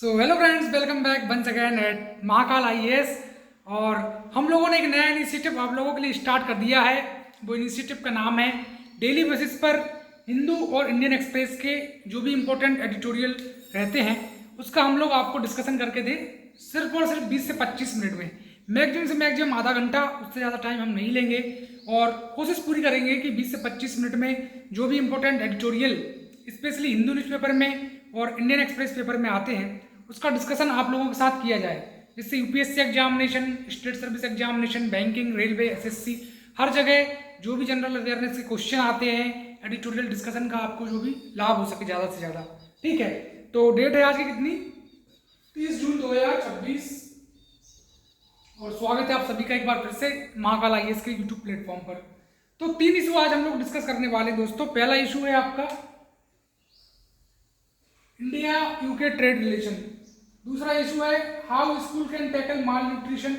So hello friends, welcome back once again at Mahakal IAS. और हम लोगों ने एक नया इनिशिएटिव आप लोगों के लिए स्टार्ट कर दिया है। वो इनिशिएटिव का नाम है डेली बेसिस पर हिंदू और इंडियन एक्सप्रेस के जो भी इम्पोर्टेंट एडिटोरियल रहते हैं उसका हम लोग आपको डिस्कशन करके दें, सिर्फ और सिर्फ 20 से 25 मिनट में। मैक्सिमम से मैक्सिमम आधा घंटा, उससे ज़्यादा टाइम हम नहीं लेंगे और कोशिश पूरी करेंगे कि 20 से 25 मिनट में जो भी important editorial specially Hindu newspaper में और इंडियन एक्सप्रेस पेपर में आते हैं उसका डिस्कशन आप लोगों के साथ किया जाए, जिससे UPSC examination, state service examination, banking, railway, SSC, हर जगह जो भी जनरल अवेयरनेस के क्वेश्चन आते हैं एडिटोरियल डिस्कशन का आपको जो भी लाभ हो सके ज़्यादा से ज़्यादा। ठीक है, तो डेट है आज की कितनी, 30 जून 2026 और स्वागत है आप सभी का एक बार फिर से महाकाल आईएएस के यूट्यूब प्लेटफॉर्म पर। तो 3 इशू आज हम लोग डिस्कस करने वाले दोस्तों। पहला इशू है आपका इंडिया यूके ट्रेड रिलेशन, दूसरा इशू है how school can tackle mall nutrition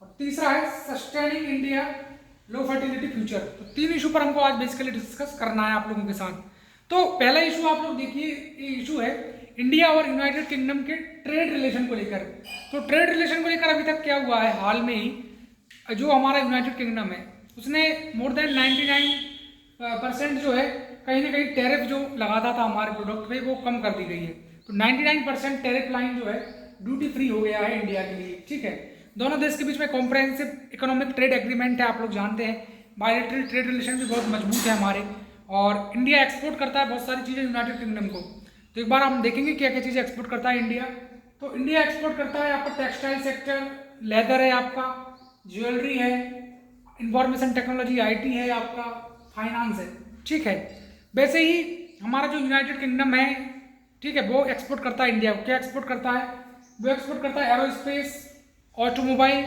और तीसरा है सस्टेनिंग इंडिया लो फर्टिलिटी फ्यूचर। तो 3 इशू पर हमको आज बेसिकली डिस्कस करना है आप लोगों के साथ। तो पहला इशू आप लोग देखिए, ये इशू है इंडिया और यूनाइटेड किंगडम के ट्रेड रिलेशन को लेकर। तो ट्रेड रिलेशन को लेकर अभी तक क्या हुआ है, हाल में ही जो हमारा यूनाइटेड किंगडम है उसने मोर देन 99% जो है कहीं ना कहीं टैरिफ जो लगाता था हमारे प्रोडक्ट पे वो कम कर दी गई है। तो 99% टैरिफ लाइन जो है ड्यूटी फ्री हो गया है इंडिया के लिए। ठीक है, दोनों देश के बीच में कॉम्प्रहेंसिव इकोनॉमिक ट्रेड एग्रीमेंट है, आप लोग जानते हैं। बायलैटरल ट्रेड रिलेशन भी बहुत मजबूत है हमारे और इंडिया एक्सपोर्ट करता है बहुत सारी चीज़ें यूनाइटेड किंगडम को। तो एक बार हम देखेंगे क्या क्या चीज़ें एक्सपोर्ट करता है इंडिया। तो इंडिया एक्सपोर्ट करता है आपका टेक्सटाइल सेक्टर, लेदर है आपका, ज्वेलरी है, इंफॉर्मेशन टेक्नोलॉजी आईटी है आपका, फाइनेंस है। ठीक है, वैसे ही हमारा जो यूनाइटेड किंगडम है, ठीक है, वो एक्सपोर्ट करता है इंडिया को। क्या एक्सपोर्ट करता है, वो एक्सपोर्ट करता है एरोस्पेस, ऑटोमोबाइल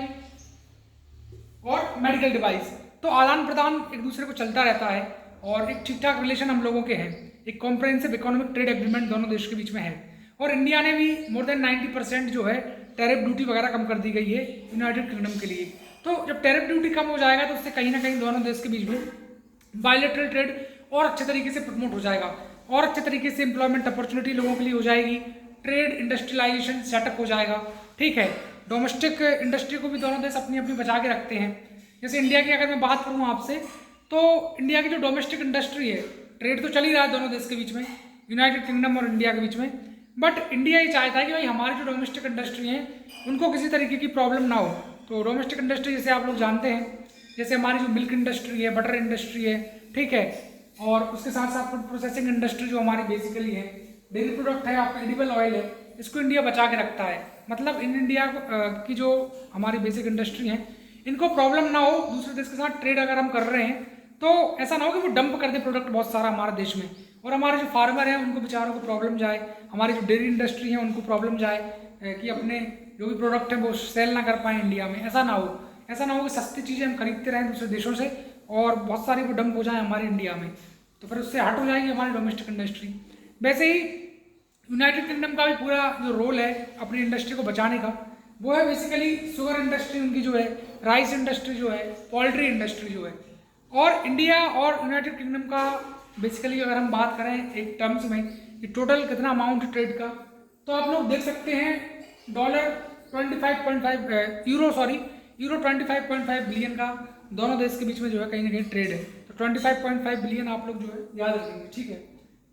और मेडिकल डिवाइस। तो आदान प्रदान एक दूसरे को चलता रहता है और एक ठीक ठाक रिलेशन हम लोगों के हैं। एक कॉम्प्रहेंसिव इकोनॉमिक ट्रेड एग्रीमेंट दोनों देश के बीच में है और इंडिया ने भी मोर देन 90% जो है टैरिफ ड्यूटी वगैरह कम कर दी गई है यूनाइटेड किंगडम के लिए। तो जब टैरिफ ड्यूटी कम हो जाएगा तो उससे कहीं ना कहीं दोनों देश के बीच में बायलैटरल ट्रेड और अच्छे तरीके से प्रमोट हो जाएगा और अच्छे तरीके से एम्प्लॉयमेंट अपॉर्चुनिटी लोगों के लिए हो जाएगी, ट्रेड इंडस्ट्रियलाइजेशन सेटअप हो जाएगा। ठीक है, डोमेस्टिक इंडस्ट्री को भी दोनों देश अपनी अपनी बचा के रखते हैं। जैसे इंडिया की अगर मैं बात करूँ आपसे, तो इंडिया की जो डोमेस्टिक इंडस्ट्री है, ट्रेड तो चल ही रहा है दोनों देश के बीच में, यूनाइटेड किंगडम और इंडिया के बीच में, बट इंडिया ये चाहता है कि भाई हमारी जो डोमेस्टिक इंडस्ट्री है उनको किसी तरीके की प्रॉब्लम ना हो। तो डोमेस्टिक इंडस्ट्री जैसे आप लोग जानते हैं, जैसे हमारी जो मिल्क इंडस्ट्री है, बटर इंडस्ट्री है, ठीक है, और उसके साथ साथ फूड प्रोसेसिंग इंडस्ट्री जो हमारी बेसिकली है, डेयरी प्रोडक्ट है आपका, एडिबल ऑयल है, इसको इंडिया बचा के रखता है। मतलब इन इंडिया की जो हमारी बेसिक इंडस्ट्री है इनको प्रॉब्लम ना हो। दूसरे देश के साथ ट्रेड अगर हम कर रहे हैं तो ऐसा ना हो कि वो डंप कर दे प्रोडक्ट बहुत सारा हमारे देश में और हमारे जो फार्मर हैं उनको बेचारों को प्रॉब्लम जाए, हमारी जो डेयरी इंडस्ट्री है उनको प्रॉब्लम जाए कि अपने जो भी प्रोडक्ट है वो सेल ना कर पाए इंडिया में। ऐसा ना हो, ऐसा ना हो कि सस्ती चीज़ें हम खरीदते रहें दूसरे देशों से और बहुत सारी वो डंप हो जाए हमारे इंडिया में, तो फिर उससे हट हो जाएगी हमारी डोमेस्टिक इंडस्ट्री। वैसे ही यूनाइटेड किंगडम का भी पूरा जो रोल है अपनी इंडस्ट्री को बचाने का, वो है बेसिकली शुगर इंडस्ट्री उनकी जो है, राइस इंडस्ट्री जो है, पोल्ट्री इंडस्ट्री जो है। और इंडिया और यूनाइटेड किंगडम का बेसिकली अगर हम बात करें एक टर्म्स में कि टोटल कितना अमाउंट ट्रेड का, तो आप लोग देख सकते हैं डॉलर 25.5 यूरो 25.5 बिलियन का दोनों देश के बीच में जो है कहीं ना कहीं ट्रेड है। तो 25.5 बिलियन आप लोग जो है याद रखेंगे। ठीक है,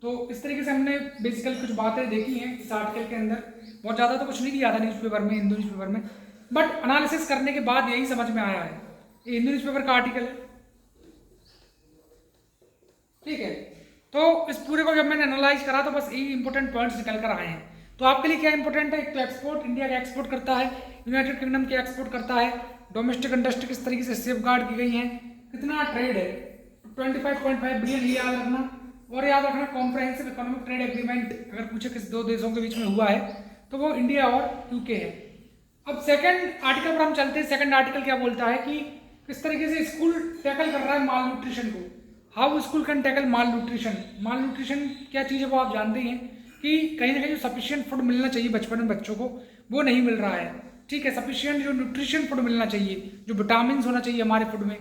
तो इस तरीके से हमने बेसिकली कुछ बातें देखी हैं इस आर्टिकल के अंदर। बहुत ज़्यादा तो कुछ नहीं दिया था न्यूज़पेपर में, हिंदू न्यूज़पेपर में, बट एनालिसिस करने के बाद यही समझ में आया है। ये हिंदू न्यूज़पेपर का आर्टिकल है। ठीक है, तो इस पूरे को जब मैंने एनालाइज करा तो बस यही इंपॉर्टेंट पॉइंट्स निकल कर आए हैं। तो आपके लिए क्या इंपॉर्टेंट है, एक तो एक्सपोर्ट, इंडिया का एक्सपोर्ट करता है, यूनाइटेड किंगडम के एक्सपोर्ट करता है, डोमेस्टिक इंडस्ट्री किस तरीके से सेफ गार्ड की गई है, कितना ट्रेड है 25.5 बिलियन, ये याद रखना। और याद रखना कॉम्प्रहेंसिव इकोनॉमिक ट्रेड एग्रीमेंट अगर पूछे किस दो देशों के बीच में हुआ है तो वो इंडिया और यूके है। अब सेकंड आर्टिकल पर हम चलते हैं। सेकंड आर्टिकल क्या बोलता है कि किस तरीके से स्कूल टैकल कर रहा है माल न्यूट्रिशन को, how school can tackle mall nutrition. Mall nutrition क्या चीज़ है वो आप जानते हैं कि कहीं ना कहीं जो सफिशियंट फूड मिलना चाहिए बचपन में बच्चों को वो नहीं मिल रहा है। ठीक है, सफिशियंट जो न्यूट्रिशन फूड मिलना चाहिए, जो विटामिन होना चाहिए हमारे फूड में,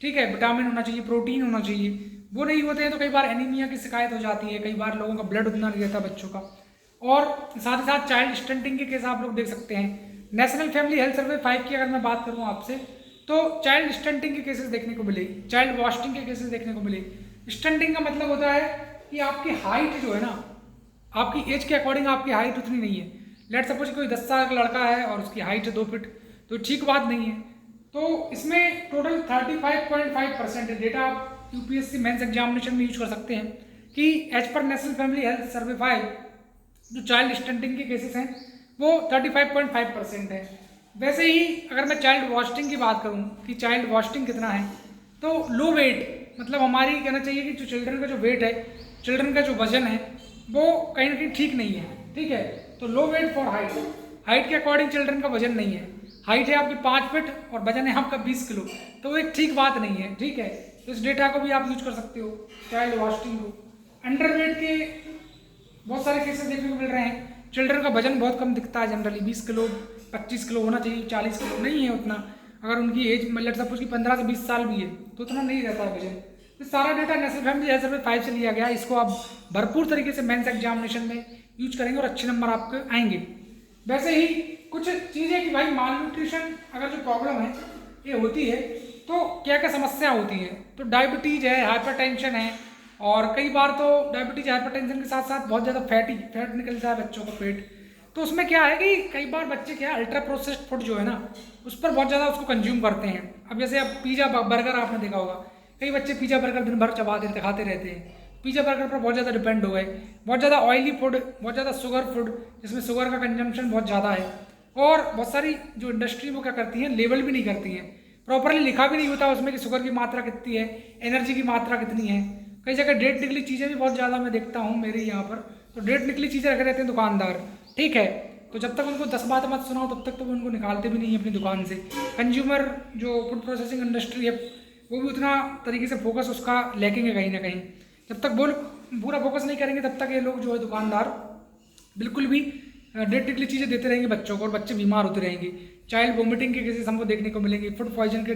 ठीक है, विटामिन होना चाहिए, प्रोटीन होना चाहिए, वो नहीं होते हैं तो कई बार एनीमिया की शिकायत हो जाती है, कई बार लोगों का ब्लड उतना नहीं रहता बच्चों का। और साथ ही साथ चाइल्ड स्टंटिंग के केस आप लोग देख सकते हैं। नेशनल फैमिली हेल्थ सर्वे 5 की अगर मैं बात करूँ आपसे, तो चाइल्ड स्टंटिंग के केसेस देखने को मिले, चाइल्ड वास्टिंग के केसेस देखने को मिले। स्टंटिंग का मतलब होता है कि आपकी हाइट जो है ना, आपकी एज के अकॉर्डिंग आपकी हाइट उतनी नहीं है। लेट सपोज कोई 10 साल का लड़का है और उसकी हाइट है 2 फीट, तो ठीक बात नहीं है। तो इसमें टोटल 35.5% है। डेटा आप यूपीएससी मेंस एग्जामिनेशन में यूज कर सकते हैं कि as per national family health survey 5 जो चाइल्ड स्टंटिंग के केसेस हैं वो 35.5% है। वैसे ही अगर मैं चाइल्ड वास्टिंग की बात करूं कि चाइल्ड वास्टिंग कितना है, तो लो वेट, मतलब हमारी कहना चाहिए कि जो चिल्ड्रन का जो वेट है, चिल्ड्रन का जो वजन है, वो कहीं ना कहीं ठीक नहीं है। ठीक है, तो लो वेट फॉर हाइट, हाइट के अकॉर्डिंग चिल्ड्रन का वजन नहीं है। हाइट है आपकी 5 फीट और वजन है आपका 20 किलो, तो वो एक ठीक बात नहीं है। ठीक है, तो इस डेटा को भी आप यूज कर सकते हो चाइल्ड वास्टिंग को। अंडरवेट के बहुत सारे केसेस देखने को मिल रहे हैं। चिल्ड्रन का वजन बहुत कम दिखता है, जनरली 20 किलो 25 किलो होना चाहिए, 40 किलो नहीं है उतना। अगर उनकी एज मतलब सपोज की 15 से 20 साल भी है तो उतना नहीं रहता है वजन। तो सारा data national family health survey 5 से लिया गया है। इसको आप भरपूर तरीके से मेंस एग्जामिनेशन में यूज करेंगे और अच्छे नंबर आपके आएंगे। वैसे ही कुछ चीज़ें कि भाई माल न्यूट्रिशन अगर जो प्रॉब्लम है ये होती है तो क्या क्या समस्या होती है, तो डायबिटीज है, हाइपरटेंशन है, और कई बार तो डायबिटीज हाइपरटेंशन के साथ साथ बहुत ज़्यादा फैट निकलता है बच्चों का पेट। तो उसमें क्या है कि कई बार बच्चे क्या अल्ट्रा प्रोसेस्ड फूड जो है ना उस पर बहुत ज़्यादा उसको कंज्यूम करते हैं। अब जैसे अब पिज़्ज़ा बर्गर आपने देखा होगा, कई बच्चे पिज़्ज़ा बर्गर दिन भर चबाते खाते रहते हैं, पिज़्ज़ा बर्गर पर बहुत ज़्यादा डिपेंड हो गए। बहुत ज़्यादा ऑयली फूड, बहुत ज़्यादा शुगर फूड जिसमें शुगर का कंजम्पशन बहुत ज़्यादा है। और बहुत सारी जो इंडस्ट्री वो क्या करती हैं, लेबल भी नहीं करती हैं, प्रॉपरली लिखा भी नहीं होता उसमें कि शुगर की मात्रा कितनी है, एनर्जी की मात्रा कितनी है। कई जगह डेट निकली चीज़ें भी बहुत ज़्यादा मैं देखता हूँ मेरे यहाँ पर, तो डेट निकली चीज़ें रखे रहते हैं दुकानदार। ठीक है, तो जब तक उनको 10 बात मत सुनाओ तब तक तो वो उनको निकालते भी नहीं है अपनी दुकान से। कंज्यूमर जो फूड प्रोसेसिंग इंडस्ट्री है वो भी उतना तरीके से फोकस उसका लैकिंग है कहीं ना कहीं। जब तक वो पूरा फोकस नहीं करेंगे तब तक ये लोग जो है दुकानदार बिल्कुल भी डेट निकली चीज़ें देते रहेंगे बच्चों को और बच्चे बीमार होते रहेंगे। चाइल्ड वोमिटिंग के केसेस हमको देखने को मिलेंगे, फूड पॉइजन के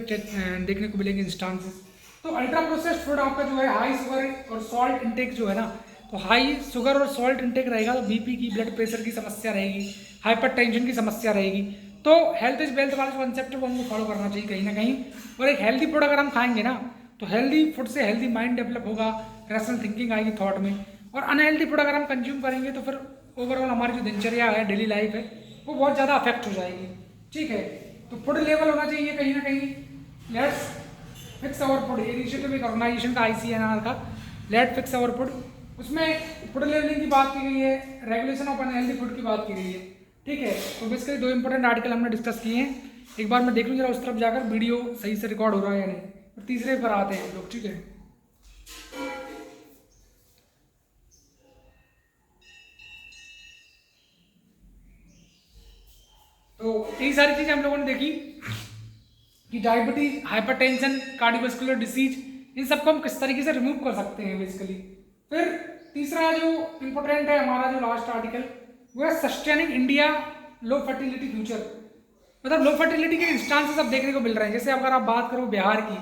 देखने को मिलेंगे इंस्टांसेस। तो अल्ट्रा प्रोसेस्ड फूड आपका जो है हाई शुगर और सॉल्ट इंटेक जो है ना, तो हाई शुगर और सॉल्ट इंटेक रहेगा तो बीपी की, ब्लड प्रेशर की समस्या रहेगी, हाइपरटेंशन की समस्या रहेगी। तो हेल्थ इज वेल्थ वाला जो कंसेप्ट है वो हमको फॉलो करना चाहिए कहीं ना कहीं। और एक हेल्दी फूड अगर हम खाएंगे ना तो हेल्दी फूड से हेल्दी माइंड डेवलप होगा, रैशनल थिंकिंग आएगी थॉट में। और अनहेल्दी फूड अगर हम कंज्यूम करेंगे तो फिर ओवरऑल हमारी जो दिनचर्या है, डेली लाइफ है, वो बहुत ज़्यादा अफेक्ट हो जाएगी। ठीक है, तो फूड लेवल होना चाहिए कहीं ना कहीं। Let's fix our food, initiative एक ऑर्गेनाइजेशन का ICNR का, लेट फिक्स आवर फूड, उसमें फूड लेवलिंग की बात की गई है, रेगुलेशन ऑफ अनहेल्दी फूड की बात की गई है। ठीक है, तो बेसिकली 2 इंपॉर्टेंट आर्टिकल हमने डिस्कस किए हैं। एक बार मैं देख लूँ जरा उस तरफ जाकर वीडियो सही से रिकॉर्ड हो रहा है या नहीं, और तीसरे पर आते हैं लोग। ठीक है, तो यही सारी चीज़ें हम लोगों ने देखी कि डायबिटीज, हाइपरटेंशन, कार्डियोवास्कुलर डिसीज, इन सबको हम किस तरीके से रिमूव कर सकते हैं बेसिकली। फिर तीसरा जो इम्पोर्टेंट है हमारा जो लास्ट आर्टिकल, वो है सस्टेनिंग इंडिया लो फर्टिलिटी फ्यूचर। मतलब लो फर्टिलिटी के इंस्टांसेस अब देखने को मिल रहे हैं। जैसे अगर आप बात करो बिहार की,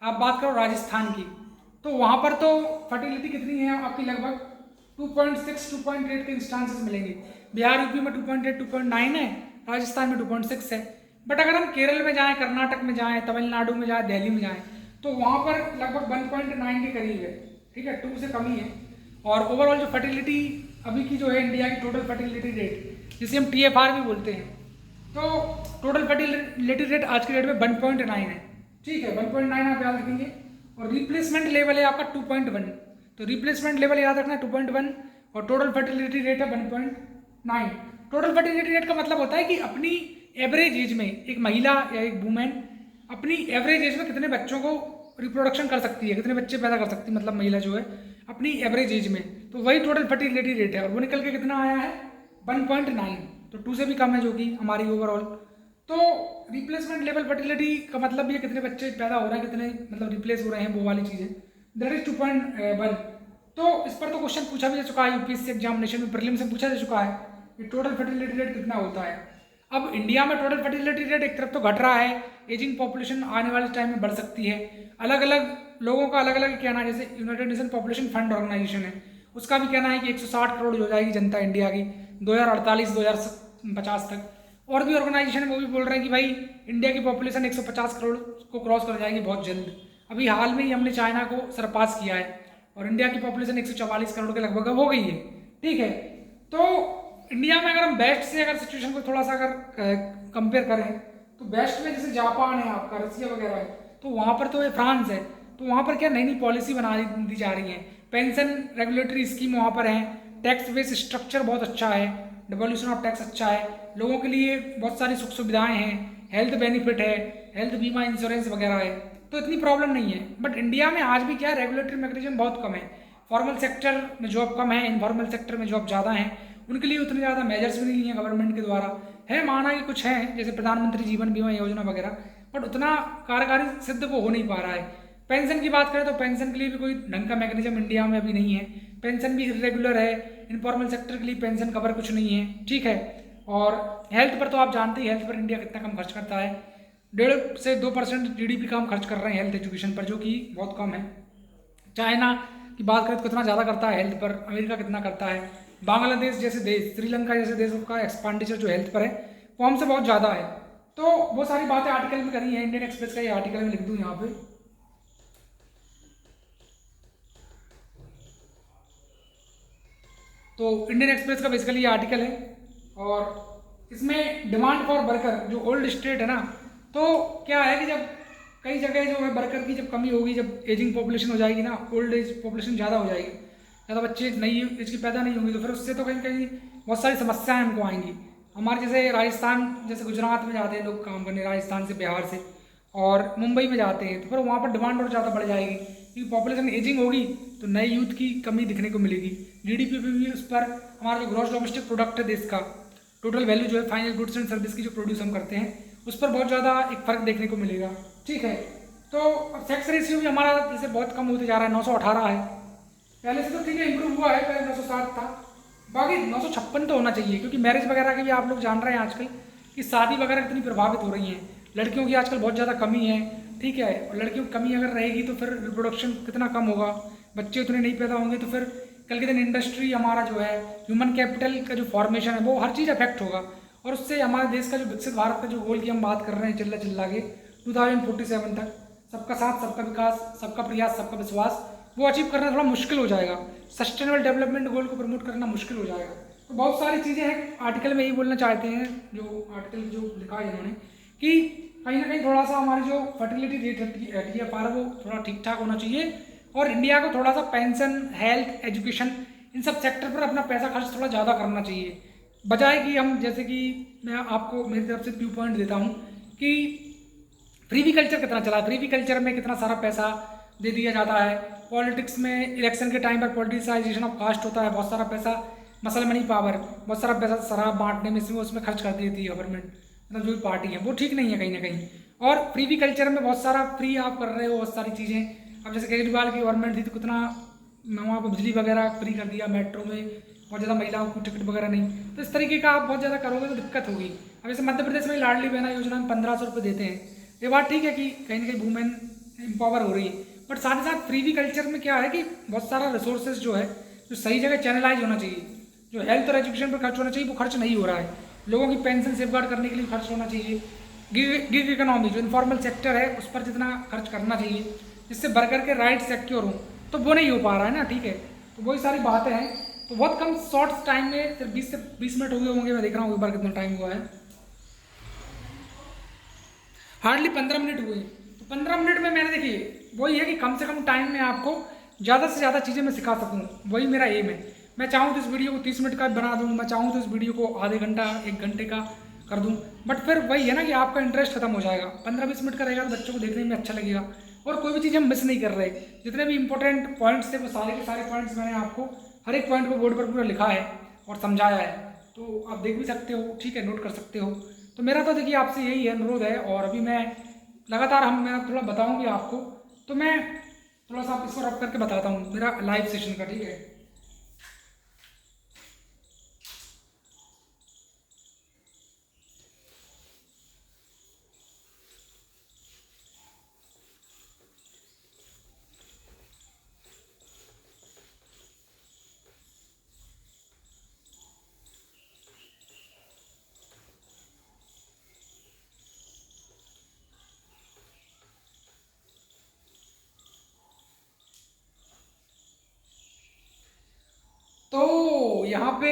आप बात करो राजस्थान की, तो वहाँ पर तो फर्टिलिटी कितनी है आपकी, लगभग 2.6 2.8 के इंस्टांसेस मिलेंगे। बिहार यूपी में 2.8 2.9 है, राजस्थान में 2.6 है। बट अगर हम केरल में जाएं, कर्नाटक में जाएं, तमिलनाडु में जाएं, दिल्ली में जाएं, तो वहाँ पर लगभग 1.9 के करीब है। ठीक है, 2 से कम ही है। और ओवरऑल जो फर्टिलिटी अभी की जो है इंडिया की टोटल फर्टिलिटी रेट, जिसे हम TFR भी बोलते हैं, तो टोटल फर्टिलिटी रेट आज की डेट में 1.9 है। ठीक है, 1.9 आप याद रखेंगे। और रिप्लेसमेंट लेवल है आपका 2.1, तो रिप्लेसमेंट लेवल याद रखना 2.1, और टोटल फर्टिलिटी रेट है 1.9। टोटल फर्टिलिटी रेट का मतलब होता है कि अपनी एवरेज एज में एक महिला या एक वुमेन अपनी एवरेज एज में कितने बच्चों को रिप्रोडक्शन कर सकती है, कितने बच्चे पैदा कर सकती है, मतलब महिला जो है अपनी एवरेज एज में, तो वही टोटल फर्टिलिटी रेट है। और वो निकल के कितना आया है 1.9, तो 2 से भी कम है जो कि हमारी ओवरऑल। तो रिप्लेसमेंट लेवल फर्टिलिटी का मतलब ये कितने बच्चे पैदा हो रहे हैं, कितने मतलब रिप्लेस हो रहे हैं, वो वाली चीज़ें, दैट इज 2.1। तो इस पर तो क्वेश्चन पूछा भी जा चुका है, UPSC एग्जामिनेशन में प्रीलिम्स में पूछा जा चुका है कि टोटल फर्टिलिटी रेट कितना होता है। अब इंडिया में टोटल फर्टिलिटी रेट एक तरफ तो घट रहा है, एजिंग पॉपुलेशन आने वाले टाइम में बढ़ सकती है। अलग अलग लोगों का अलग अलग कहना है, जैसे United Nation Population Fund organization है, उसका भी कहना है कि 160 करोड़ हो जाएगी जनता इंडिया की 2048-2050 तक। और भी ऑर्गेनाइजेशन है वो भी बोल रहे हैं कि भाई इंडिया की पॉपुलेशन 150 करोड़ को क्रॉस कर जाएगी बहुत जल्द। अभी हाल में ही हमने चाइना को सरपास किया है और इंडिया की पॉपुलेशन 144 करोड़ के लगभग हो गई है। ठीक है, तो इंडिया में अगर हम बेस्ट से अगर सिचुएशन को थोड़ा सा अगर कंपेयर करें तो बेस्ट में जैसे जापान है, आपका रसिया वगैरह है, तो वहाँ पर तो ये फ्रांस है, तो वहाँ पर क्या नई नई पॉलिसी बना दी जा रही है, पेंशन रेगुलेटरी स्कीम वहाँ पर है, टैक्स बेस स्ट्रक्चर बहुत अच्छा है, डिवोल्यूशन ऑफ टैक्स अच्छा है, लोगों के लिए बहुत सारी सुख सुविधाएं हैं, हेल्थ बेनिफिट है, हेल्थ बीमा इंश्योरेंस वगैरह है, तो इतनी प्रॉब्लम नहीं है। बट इंडिया में आज भी क्या है, रेगुलेटरी मैकेनिज्म बहुत कम है, फॉर्मल सेक्टर में जॉब कम है, इनफॉर्मल सेक्टर में जॉब ज़्यादा है, उनके लिए उतने ज़्यादा मेजर्स भी नहीं लिए गवर्नमेंट के द्वारा। है माना कि कुछ है जैसे प्रधानमंत्री जीवन बीमा योजना वगैरह, बट उतना कारगर सिद्ध वो हो नहीं पा रहा है। पेंशन की बात करें तो पेंशन के लिए भी कोई ढंग का मैकेनिज्म इंडिया में अभी नहीं है, पेंशन भी इरेगुलर है, इनफॉर्मल सेक्टर के लिए पेंशन कवर कुछ नहीं है। ठीक है, और हेल्थ पर तो आप जानते ही हेल्थ पर इंडिया कितना कम खर्च करता है, 1.5 से 2% GDP का हम खर्च कर रहे हैं हेल्थ एजुकेशन पर, जो कि बहुत कम है। चाइना की बात करें तो कितना ज़्यादा करता है हेल्थ पर, अमेरिका कितना करता है, बांग्लादेश जैसे देश, श्रीलंका जैसे देशों का एक्सपेंडिचर जो हेल्थ पर है वो हमसे बहुत ज़्यादा है। तो वो सारी बातें आर्टिकल में करी है, इंडियन एक्सप्रेस का ये आर्टिकल में लिख दूँ यहाँ पे। तो इंडियन एक्सप्रेस का बेसिकली ये आर्टिकल है और इसमें डिमांड फॉर वर्कर जो ओल्ड स्टेट है ना, तो क्या है कि जब कई जगह जो है वर्कर की जब कमी होगी, जब एजिंग पॉपुलेशन हो जाएगी ना, ओल्ड एज पॉपुलेशन ज़्यादा हो जाएगी, ज़्यादा बच्चे नई एज की पैदा नहीं होंगे, तो फिर उससे तो कहीं कहीं बहुत सारी समस्याएं हमको आएंगी। हमारे जैसे राजस्थान जैसे गुजरात में जाते हैं लोग काम करने, राजस्थान से बिहार से, और मुंबई में जाते हैं, तो फिर वहाँ पर डिमांड और ज़्यादा बढ़ जाएगी क्योंकि पॉपुलेशन एजिंग होगी तो नए यूथ की कमी दिखने को मिलेगी। GDP पे भी उस पर हमारा जो ग्रॉस डोमेस्टिक प्रोडक्ट है देश का, टोटल वैल्यू जो है फाइनल गुड्स एंड सर्विस की जो प्रोड्यूस हम करते हैं, उस पर बहुत ज़्यादा एक फ़र्क देखने को मिलेगा। ठीक है, तो सेक्स रेशियो भी हमारा जैसे बहुत कम होते जा रहा है, 918 है, पहले से तो ठीक है इंप्रूव हुआ है, पहले 960 था, बाकी 956 तो होना चाहिए, क्योंकि मैरिज वगैरह के भी आप लोग जान रहे हैं आजकल कि शादी वगैरह कितनी प्रभावित हो रही हैं, लड़कियों की आजकल बहुत ज़्यादा कमी है। ठीक है, और लड़कियों की कमी अगर रहेगी तो फिर रिप्रोडक्शन कितना कम होगा, बच्चे उतने नहीं पैदा होंगे, तो फिर कल के दिन इंडस्ट्री हमारा जो है, ह्यूमन कैपिटल का जो फॉर्मेशन है वो हर चीज़ अफेक्ट होगा, और उससे हमारे देश का जो विकसित भारत का जो गोल की हम बात कर रहे हैं चिल्ला चिल्ला के 2047 तक, सबका साथ सबका विकास सबका प्रयास सबका विश्वास, वो अचीव करना थोड़ा मुश्किल हो जाएगा, सस्टेनेबल डेवलपमेंट गोल को प्रमोट करना मुश्किल हो जाएगा। तो बहुत सारी चीज़ें हैं, आर्टिकल में यही बोलना चाहते हैं, जो आर्टिकल जो लिखा है इन्होंने, कि कहीं ना कहीं थोड़ा सा हमारी जो फर्टिलिटी रेट है TFR वो थोड़ा ठीक ठाक होना चाहिए, और इंडिया को थोड़ा सा पेंशन, हेल्थ, एजुकेशन, इन सब सेक्टर पर अपना पैसा खर्च थोड़ा ज़्यादा करना चाहिए, बजाय कि हम जैसे कि मैं आपको मेरी तरफ से व्यू पॉइंट देता हूँ कि प्रीवी कल्चर कितना चला है, प्रीवी कल्चर में कितना सारा पैसा दे दिया जाता है, पॉलिटिक्स में इलेक्शन के टाइम पर पॉलिटिसाइजेशन ऑफ कास्ट होता है, बहुत सारा पैसा मसल मनी पावर, बहुत सारा पैसा शराब बांटने में उसमें खर्च कर देती है गवर्नमेंट, मतलब जो भी पार्टी है, वो ठीक नहीं है कहीं ना कहीं। और प्रीवी कल्चर में बहुत सारा फ्री आप कर रहे हो बहुत सारी चीज़ें, अब जैसे केजरीवाल की गवर्नमेंट थी तो कितना वहाँ पर बिजली वगैरह फ्री कर दिया, मेट्रो में बहुत ज़्यादा महिलाओं को टिकट वगैरह नहीं, तो इस तरीके का आप बहुत ज़्यादा करोगे तो दिक्कत होगी। अब जैसे मध्य प्रदेश में लाडली बहना योजना में 1500 रुपये देते हैं, ये बात ठीक है कि कहीं ना कहीं वुमेन एम्पावर हो रही है, बट साथ ही साथ प्रीवी कल्चर में क्या है कि बहुत सारा रिसोर्सेज जो है जो सही जगह चैनलाइज होना चाहिए, जो हेल्थ और एजुकेशन पर खर्च होना चाहिए वो खर्च नहीं हो रहा है, लोगों की पेंशन सेफगार्ड करने के लिए खर्च होना चाहिए, गिग इकोनॉमी जो इनफॉर्मल सेक्टर है उस पर जितना खर्च करना चाहिए जिससे वर्कर के राइट सिक्योर हों, तो वो नहीं हो पा रहा है ना। ठीक है, तो वही सारी बातें हैं, तो बहुत कम शॉर्ट टाइम में सिर्फ 20 से 20 मिनट हो गए होंगे, मैं देख रहा हूँ एक बार कितना टाइम हुआ है, हार्डली 15 मिनट हुए। तो 15 मिनट में मैंने देखिए वही है कि कम से कम टाइम में आपको ज़्यादा से ज़्यादा चीज़ें मैं सिखा सकूँ, वही मेरा एम है। मैं चाहूँ तो इस वीडियो को 30 मिनट का बना दूँ, मैं चाहूँ तो इस वीडियो को आधे घंटा 1 घंटे का कर दूँ, बट फिर वही है ना कि आपका इंटरेस्ट खत्म हो जाएगा। 15-20 मिनट का रहेगा तो बच्चों को देखने में अच्छा लगेगा, और कोई भी चीज़ हम मिस नहीं कर रहे, जितने भी इंपॉर्टेंट पॉइंट्स थे वो सारे के सारे पॉइंट्स मैंने आपको हर एक पॉइंट को बोर्ड पर पूरा लिखा है और समझाया है, तो आप देख भी सकते हो, ठीक है, नोट कर सकते हो। तो मेरा तो देखिए आपसे यही है अनुरोध है, और अभी मैं लगातार मैं थोड़ा बताऊंगी आपको, तो मैं थोड़ा सा इसको रब करके बताता हूँ मेरा लाइव सेशन का, ठीक है। यहाँ पे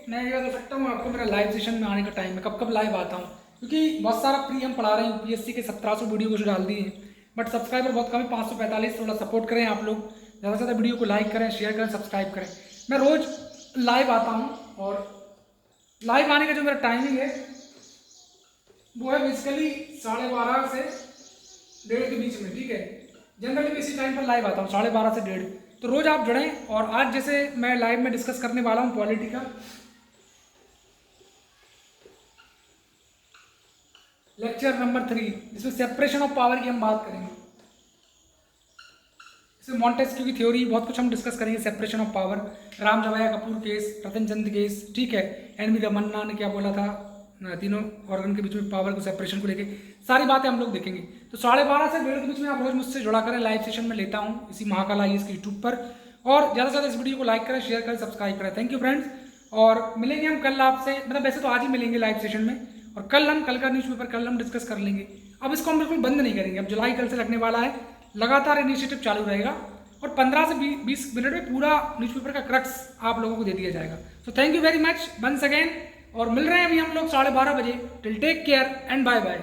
मैं ये बता सकता हूँ आपको मेरा लाइव सेशन में आने का टाइम है, कब कब लाइव आता हूँ, क्योंकि बहुत सारा फ्री हम पढ़ा रहे हैं यूपीएससी के 1700 वीडियो कुछ डाल दिए हैं, बट सब्सक्राइबर बहुत कम है 545। थोड़ा सपोर्ट करें आप लोग, ज़्यादा से ज़्यादा वीडियो को लाइक करें, शेयर करें, सब्सक्राइब करें। मैं रोज़ लाइव आता हूँ और लाइव आने का जो मेरा टाइमिंग है वो है बेसिकली 12:30 से 1:30 के बीच में, ठीक है। जनरली मैं इसी टाइम पर लाइव आता हूँ 12:30 से 1:30, तो रोज़ आप जुड़ें। और आज जैसे मैं लाइव में डिस्कस करने वाला हूँ पॉलिटी का लेक्चर नंबर 3, जिसमें सेपरेशन ऑफ पावर की हम बात करेंगे। इसमें मॉन्टेस्क्यू की थ्योरी, बहुत कुछ हम डिस्कस करेंगे, separation of power, Ram Jawaya Kapur case, Ratan Chand case, ठीक है, एन.वी. रमन्ना ने क्या बोला था, तीनों ऑर्गन के बीच में पावर को सेपरेशन को लेके सारी बातें हम लोग देखेंगे। तो 12:30 से 1:30 के बीच में आप रोज मुझसे जुड़ा करें, लाइव सेशन में लेता हूँ इसी महाकाल IAS के यूट्यूब पर। और ज़्यादा से ज़्यादा इस वीडियो को लाइक करें, शेयर करें, सब्सक्राइब करें। Thank you friends. और मिलेंगे हम कल आपसे, मतलब वैसे तो आज ही मिलेंगे लाइव सेशन में, और कल का न्यूज़पेपर कल हम डिस्कस कर लेंगे। अब इसको हम बिल्कुल बंद नहीं करेंगे, अब जुलाई कल से लगने वाला है, लगातार इनिशिएटिव चालू रहेगा और 15 से 20 मिनट में पूरा न्यूज़पेपर का क्रक्स आप लोगों को दे दिया जाएगा। So thank you very much once again, और मिल रहे हैं अभी हम लोग 12:30 बजे। Till take care and bye bye.